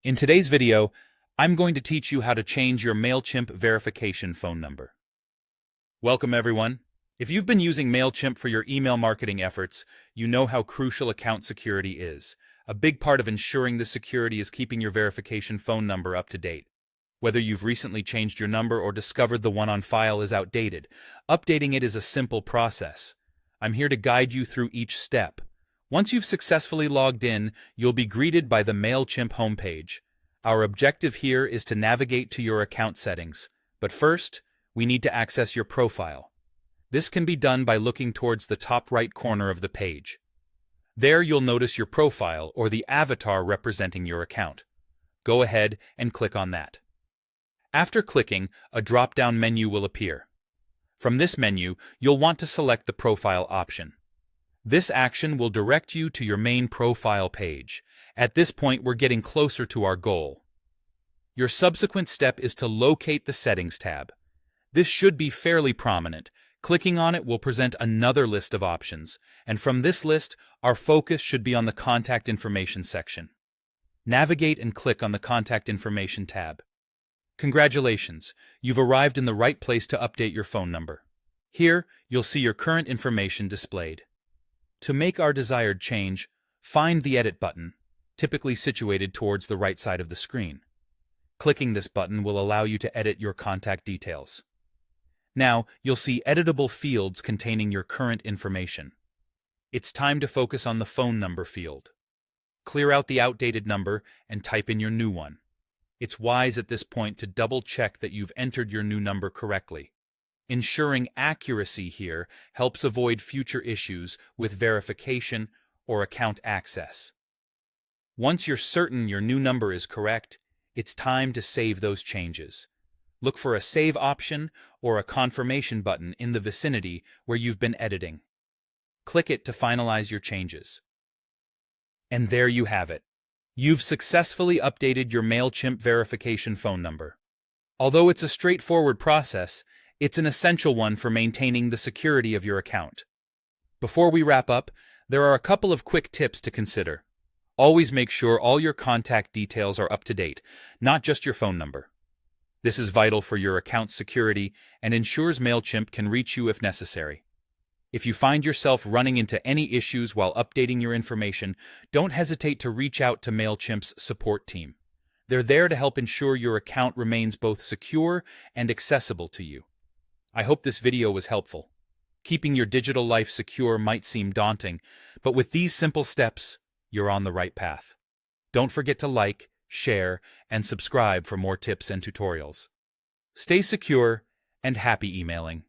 In today's video, I'm going to teach you how to change your Mailchimp verification phone number. Welcome everyone. If you've been using Mailchimp for your email marketing efforts, you know how crucial account security is. A big part of ensuring this security is keeping your verification phone number up to date. Whether you've recently changed your number or discovered the one on file is outdated, updating it is a simple process. I'm here to guide you through each step. Once you've successfully logged in, you'll be greeted by the Mailchimp homepage. Our objective here is to navigate to your account settings, but first, we need to access your profile. This can be done by looking towards the top right corner of the page. There you'll notice your profile or the avatar representing your account. Go ahead and click on that. After clicking, a drop-down menu will appear. From this menu, you'll want to select the profile option. This action will direct you to your main profile page. At this point, we're getting closer to our goal. Your subsequent step is to locate the Settings tab. This should be fairly prominent. Clicking on it will present another list of options, and from this list, our focus should be on the Contact Information section. Navigate and click on the Contact Information tab. Congratulations, you've arrived in the right place to update your phone number. Here, you'll see your current information displayed. To make our desired change, find the Edit button, typically situated towards the right side of the screen. Clicking this button will allow you to edit your contact details. Now, you'll see editable fields containing your current information. It's time to focus on the phone number field. Clear out the outdated number and type in your new one. It's wise at this point to double-check that you've entered your new number correctly. Ensuring accuracy here helps avoid future issues with verification or account access. Once you're certain your new number is correct, it's time to save those changes. Look for a Save option or a confirmation button in the vicinity where you've been editing. Click it to finalize your changes. And there you have it. You've successfully updated your Mailchimp verification phone number. Although it's a straightforward process, it's an essential one for maintaining the security of your account. Before we wrap up, there are a couple of quick tips to consider. Always make sure all your contact details are up to date, not just your phone number. This is vital for your account security and ensures Mailchimp can reach you if necessary. If you find yourself running into any issues while updating your information, don't hesitate to reach out to Mailchimp's support team. They're there to help ensure your account remains both secure and accessible to you. I hope this video was helpful. Keeping your digital life secure might seem daunting, but with these simple steps, you're on the right path. Don't forget to like, share, and subscribe for more tips and tutorials. Stay secure and happy emailing.